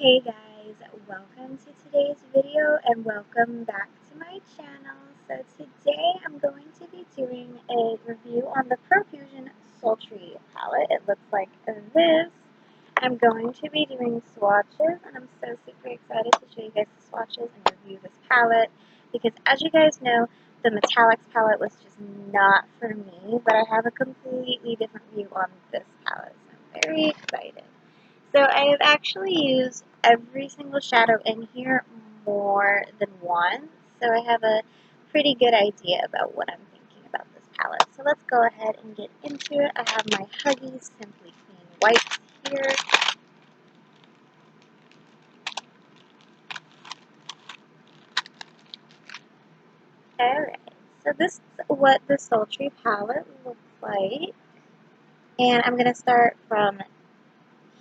Hey guys, welcome to today's video and welcome back to my channel. So today I'm going to be doing a review on the Profusion Sultry palette. It looks like this. I'm going to be doing swatches and I'm so super excited to show you guys the swatches and review this palette because as you guys know, the metallics palette was just not for me, but I have a completely different view on this palette, so I'm very excited. So I have actually used every single shadow in here more than once, so I have a pretty good idea about what I'm thinking about this palette. So let's go ahead and get into it. I have my Huggies Simply Clean wipes here. Alright, so this is what the Sultry palette looks like. And I'm going to start from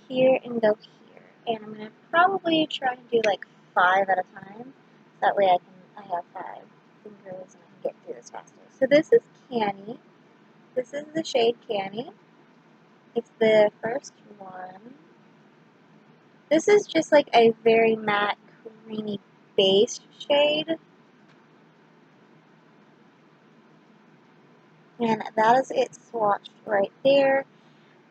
here and go here. And I'm going to probably try and do like 5 at a time. So that way I have 5 fingers and I can get through this faster. So this is Canny. This is the shade Canny. It's the first one. This is just like a very matte, creamy base shade. And that is it swatched right there.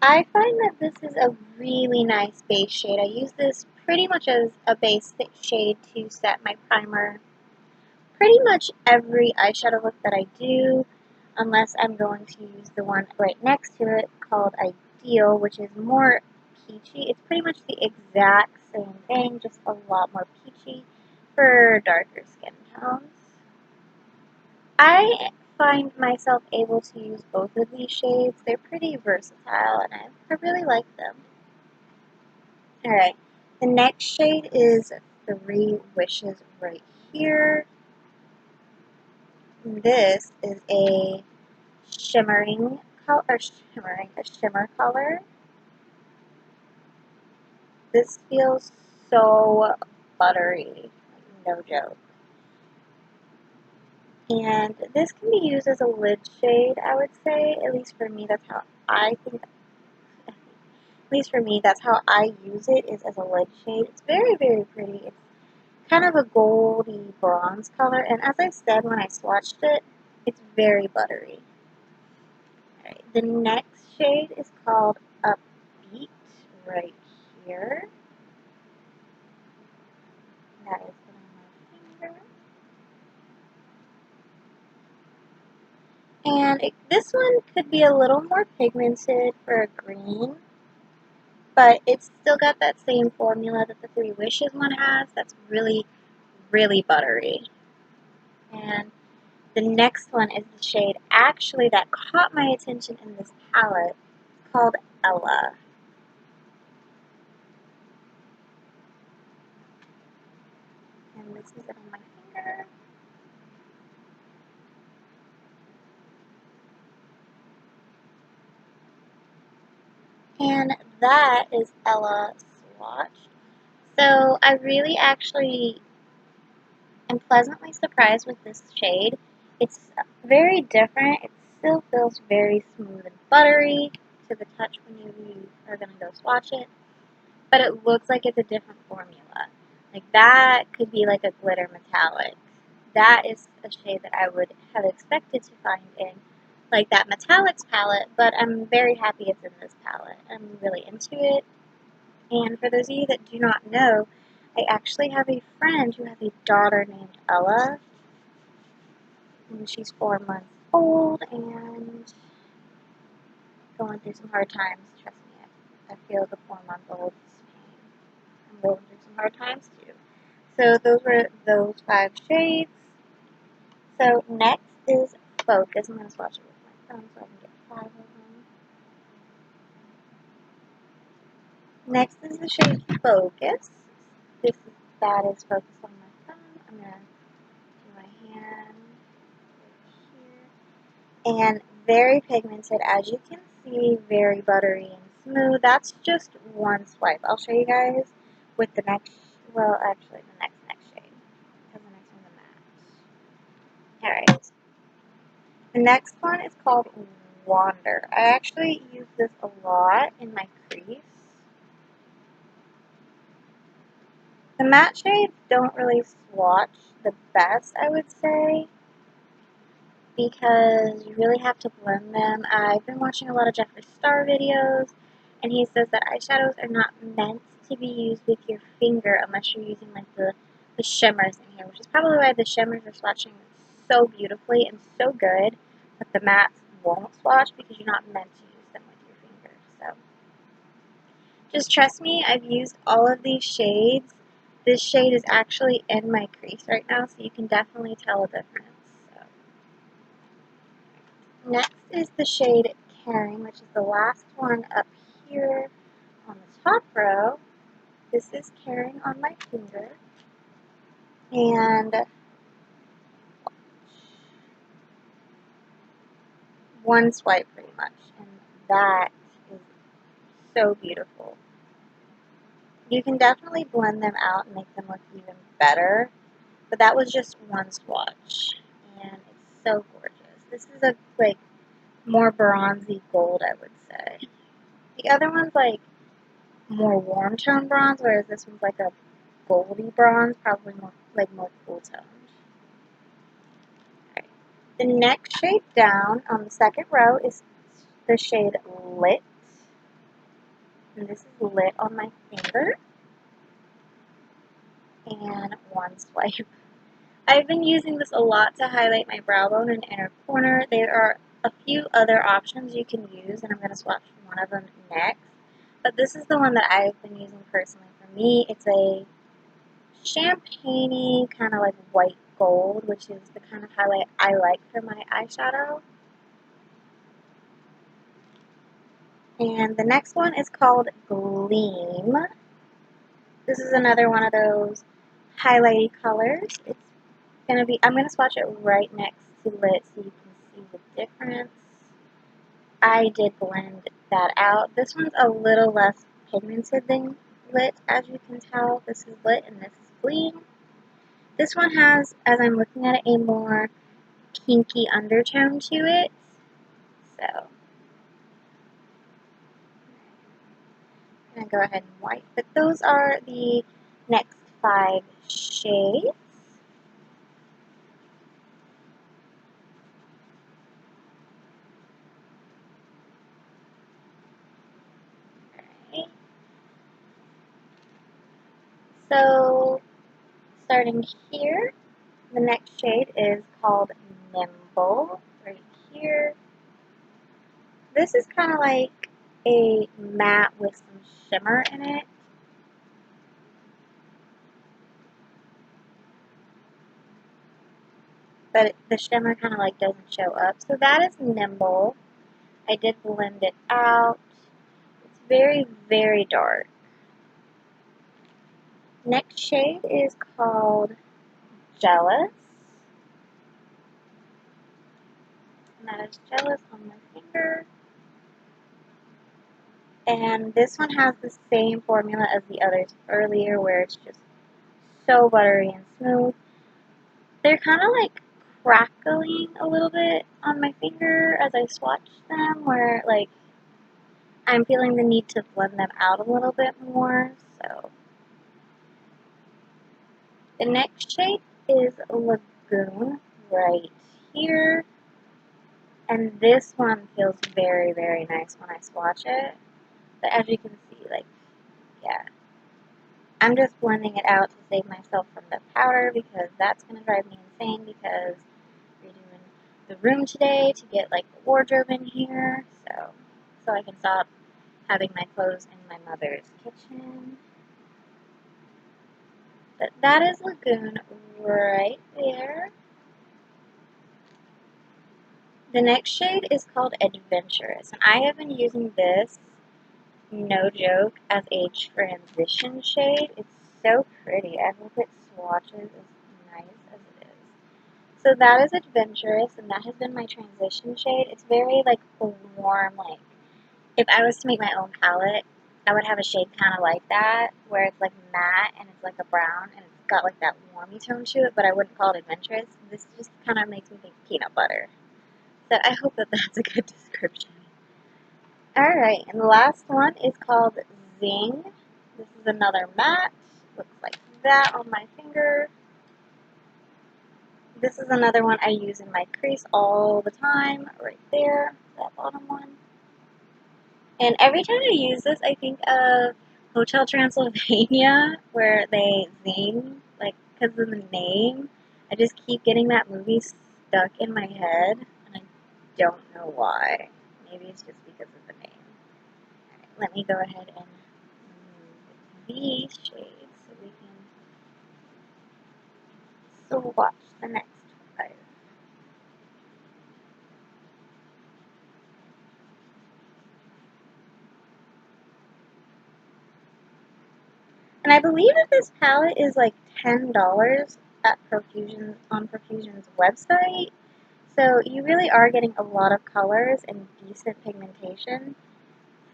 I find that this is a really nice base shade. I use this pretty much as a base shade to set my primer pretty much every eyeshadow look that I do, unless I'm going to use the one right next to it called Ideal, which is more peachy. It's pretty much the exact same thing, just a lot more peachy for darker skin tones. I find myself able to use both of these shades. They're pretty versatile and I really like them. Alright, the next shade is Three Wishes right here. This is a shimmer color. This feels so buttery, no joke. And this can be used as a lid shade, I would say. At least for me, that's how I use it, is as a lid shade. It's very, very pretty. It's kind of a goldy bronze color, and as I said when I swatched it, it's very buttery. Alright, the next shade is called Upbeat right here. That is on my finger. And this one could be a little more pigmented for a green, but it's still got that same formula that the Three Wishes one has. That's really, really buttery. And the next one is the shade actually that caught my attention in this palette. It's called Ella. And this is it on my finger. And that is Ella swatched. So I really actually am pleasantly surprised with this shade. It's very different. It still feels very smooth and buttery to the touch when you are going to go swatch it. But it looks like it's a different formula. Like that could be like a glitter metallic. That is a shade that I would have expected to find in like that metallics palette, but I'm very happy it's in this palette. I'm really into it. And for those of you that do not know, I actually have a friend who has a daughter named Ella. And she's 4 months old and going through some hard times. Trust me, I feel the 4-month-old's pain. I'm going through some hard times too. So those were those 5 shades. So next is Focus. I'm going to swatch it with my thumb so I can get 5 of them. Next is the shade Focus. That is focused on my thumb. I'm going to do my hand right here. And very pigmented, as you can see, very buttery and smooth. That's just one swipe. I'll show you guys with the next, well, actually the next shade, because the next one's a matte. Alright. The next one is called Wander. I actually use this a lot in my crease. The matte shades don't really swatch the best, I would say, because you really have to blend them. I've been watching a lot of Jeffree Star videos, and he says that eyeshadows are not meant to be used with your finger unless you're using like the shimmers in here, which is probably why the shimmers are swatching so beautifully and so good, but the mattes won't swatch because you're not meant to use them with your finger. So just trust me, I've used all of these shades. This shade is actually in my crease right now, so you can definitely tell a difference. So. Next is the shade Caring, which is the last one up here on the top row. This is Caring on my finger. And one swipe pretty much. And that is so beautiful. You can definitely blend them out and make them look even better. But that was just one swatch. And it's so gorgeous. This is a like more bronzy gold, I would say. The other one's like more warm tone bronze, whereas this one's like a goldy bronze, probably more cool toned. Okay. The next shade down on the second row is the shade Lit. And this is lit on my finger. And one swipe. I've been using this a lot to highlight my brow bone and inner corner. There are a few other options you can use, and I'm going to swatch one of them next. But this is the one that I've been using personally for me. It's a champagne-y, kind of like white gold, which is the kind of highlight I like for my eyeshadow. And the next one is called Gleam. This is another one of those highlighty colors. It's gonna be, I'm gonna swatch it right next to Lit so you can see the difference. I did blend that out. This one's a little less pigmented than Lit, as you can tell. This is Lit and this is Gleam. This one has, as I'm looking at it, a more kinky undertone to it. So, I'm going to go ahead and wipe. But those are the next 5 shades. Okay. So, starting here, the next shade is called Nimble, right here. This is kind of like a matte with some shimmer in it. But the shimmer kind of like doesn't show up. So that is Nimble. I did blend it out. It's very, very dark. Next shade is called Jealous. And that is Jealous on my finger. And this one has the same formula as the others earlier, where it's just so buttery and smooth. They're kind of like crackling a little bit on my finger as I swatch them, where like I'm feeling the need to blend them out a little bit more. So the next shade is Lagoon right here. And this one feels very, very nice when I swatch it. But as you can see, like, yeah. I'm just blending it out to save myself from the powder because that's going to drive me insane because we're doing the room today to get, like, the wardrobe in here. So I can stop having my clothes in my mother's kitchen. But that is Lagoon right there. The next shade is called Adventurous, and I have been using this, no joke, as a transition shade. It's so pretty. I hope it swatches as nice as it is. So that is Adventurous, and that has been my transition shade. It's very, like, warm, like, if I was to make my own palette, I would have a shade kind of like that, where it's, like, matte, and it's, like, a brown, and it's got, like, that warmy tone to it, but I wouldn't call it Adventurous. This just kind of makes me think peanut butter. So I hope that that's a good description. Alright, and the last one is called Zing. This is another matte. Looks like that on my finger. This is another one I use in my crease all the time, right there, that bottom one. And every time I use this, I think of Hotel Transylvania, where they sing, like, because of the name. I just keep getting that movie stuck in my head, and I don't know why. Maybe it's just because of the name. Alright, let me go ahead and remove these shades so we can swatch the next one. And I believe that this palette is like $10 at Profusion on Profusion's website. So you really are getting a lot of colors and decent pigmentation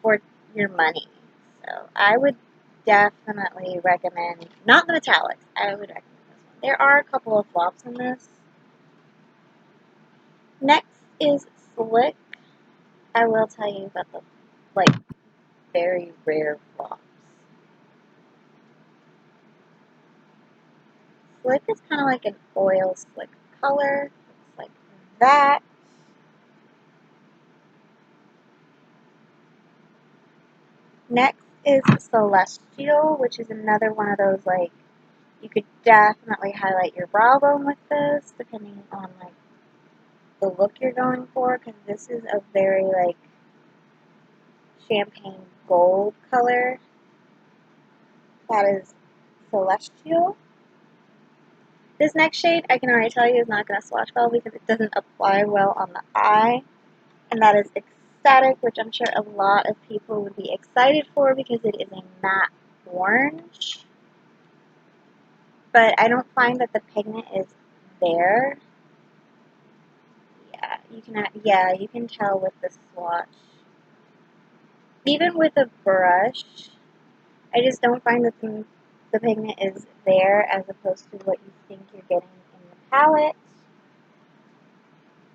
for your money. So I would definitely recommend, not the metallics, I would recommend this one. There are a couple of flops in this. Next is Slick. I will tell you about the, like, very rare flops. Slick is kind of like an oil slick color. It's like that. Next is Celestial, which is another one of those, like, you could definitely highlight your brow bone with this, depending on, like, the look you're going for, because this is a very, like, champagne gold color. That is Celestial. This next shade, I can already tell you, is not going to swatch well because it doesn't apply well on the eye, and that is Ecstatic, which I'm sure a lot of people would be excited for because it is a matte orange. But I don't find that the pigment is there. Yeah, you can tell with the swatch. Even with a brush, I just don't find that the pigment is there as opposed to what you think you're getting in the palette.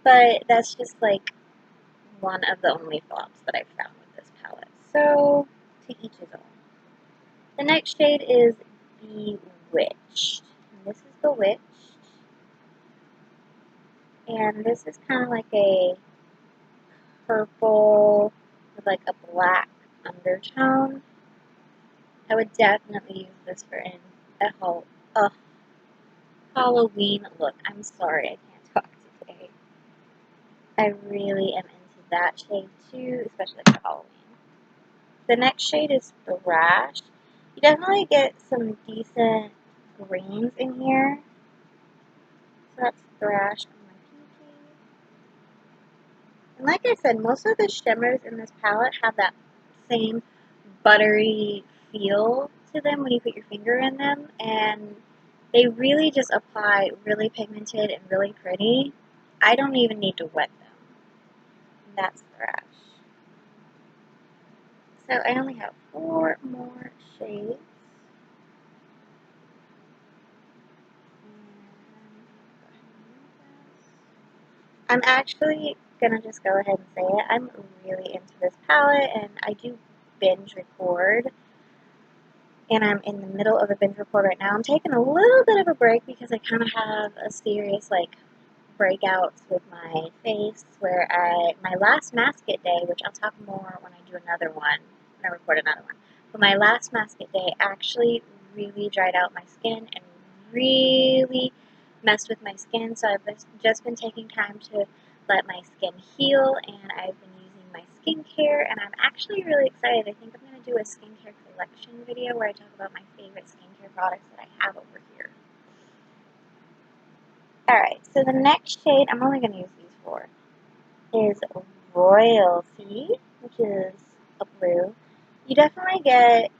But that's just like one of the only flops that I've found with this palette. So, to each his own. The next shade is Bewitched. And this is Bewitched. And this is kind of like a purple with like a black undertone. I would definitely use this for a Halloween look. I'm sorry, I can't talk today. I really am into that shade too, especially for Halloween. The next shade is Thrash. You definitely get some decent greens in here. So that's Thrash on my pinky. And like I said, most of the shimmers in this palette have that same buttery feel to them when you put your finger in them, and they really just apply really pigmented and really pretty. I don't even need to wet them. And that's Thrash. So I only have 4 more shades. I'm actually gonna just go ahead and say it. I'm really into this palette, and I do binge record. And I'm in the middle of a binge record right now. I'm taking a little bit of a break because I kind of have a serious, like, breakouts with my face where my last mask it day, which I'll talk more when I do another one, when I record another one, but my last mask it day actually really dried out my skin and really messed with my skin, so I've just been taking time to let my skin heal, and I've been using my skincare, and I'm actually really excited. I think I'm going to do a skincare collection video where I talk about my favorite skincare products that I have over here. Alright, so the next shade, I'm only going to use these 4, is Royalty, which is a blue. You definitely get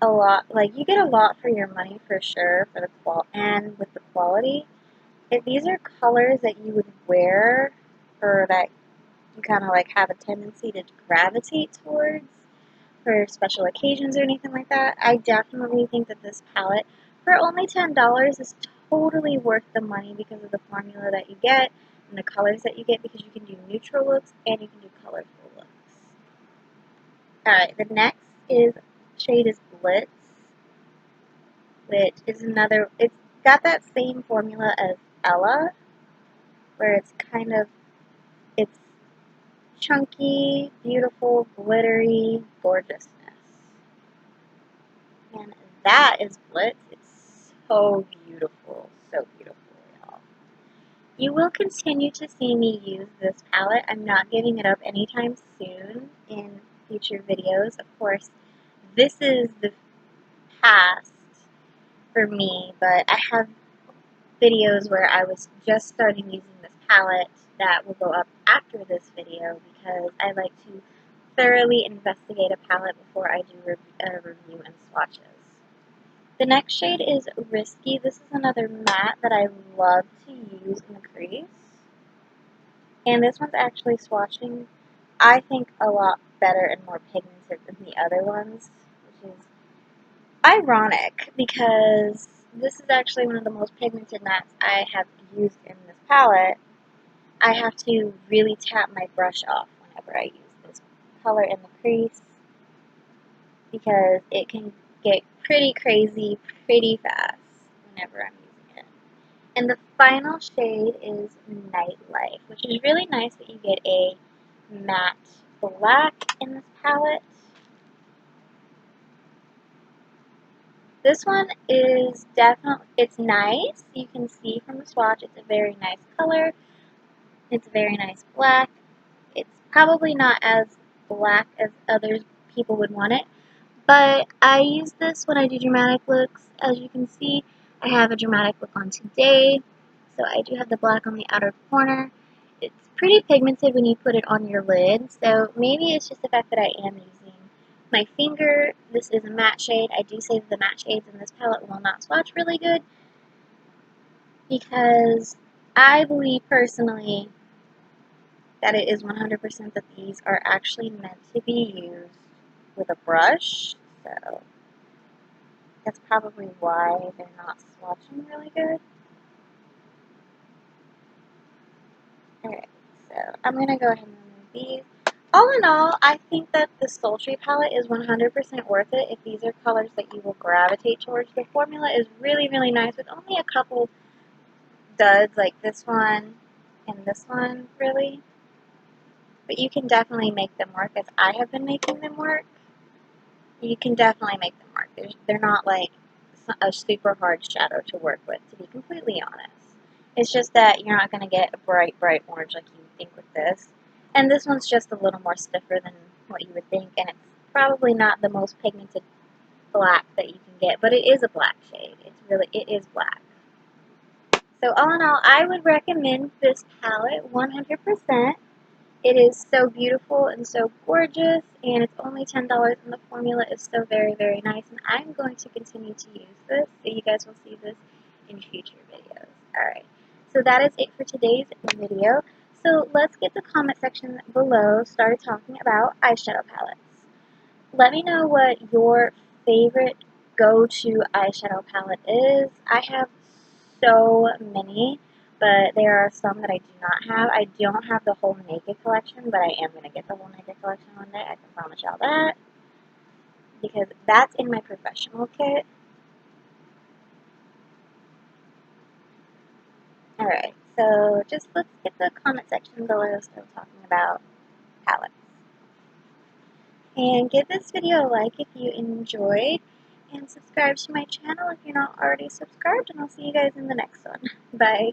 a lot, like, you get a lot for your money for sure, for the and with the quality. If these are colors that you would wear, or that you kind of, like, have a tendency to gravitate towards for special occasions or anything like that, I definitely think that this palette, for only $10, is totally worth the money because of the formula that you get and the colors that you get, because you can do neutral looks and you can do colorful looks. Alright, the next shade is Blitz, which is another, it's got that same formula as Ella, where it's kind of, it's chunky, beautiful, glittery gorgeousness. And that is Blitz. It's so beautiful, y'all. You will continue to see me use this palette. I'm not giving it up anytime soon in future videos. Of course, this is the past for me, but I have videos where I was just starting using this palette that will go up after this video because I like to thoroughly investigate a palette before I do a review and swatches. The next shade is Risky. This is another matte that I love to use in the crease. And this one's actually swatching, I think, a lot better and more pigmented than the other ones, which is ironic because this is actually one of the most pigmented mattes I have used in this palette. I have to really tap my brush off whenever I use this color in the crease because it can get pretty crazy pretty fast whenever I'm using it. And the final shade is Nightlife, which is really nice that you get a matte black in this palette. This one is definitely, it's nice. You can see from the swatch it's a very nice color. It's a very nice black. It's probably not as black as other people would want it, but I use this when I do dramatic looks. As you can see, I have a dramatic look on today, so I do have the black on the outer corner. It's pretty pigmented when you put it on your lid, so maybe it's just the fact that I am using my finger. This is a matte shade. I do say that the matte shades in this palette will not swatch really good because I believe personally that it is 100% that these are actually meant to be used with a brush, so that's probably why they're not swatching really good. Alright, so I'm going to go ahead and remove these. All in all, I think that the Sultry palette is 100% worth it if these are colors that you will gravitate towards. The formula is really, really nice with only a couple duds like this one and this one, really. But you can definitely make them work as I have been making them work. You can definitely make them work. They're not like a super hard shadow to work with, to be completely honest. It's just that you're not going to get a bright, bright orange like you would think with this. And this one's just a little more stiffer than what you would think, and it's probably not the most pigmented black that you can get, but it is a black shade. It is black. So all in all, I would recommend this palette 100%. It is so beautiful and so gorgeous, and it's only $10, and the formula is so very, very nice, and I'm going to continue to use this, so you guys will see this in future videos. Alright, so that is it for today's video. So let's get the comment section below started talking about eyeshadow palettes. Let me know what your favorite go-to eyeshadow palette is. I have so many, but there are some that I do not have. I don't have the whole Naked collection, but I am going to get the whole Naked collection one day. I can promise y'all that, because that's in my professional kit. Alright, so just let's get the comment section below start talking about palettes. And give this video a like if you enjoyed, and subscribe to my channel if you're not already subscribed, and I'll see you guys in the next one. Bye.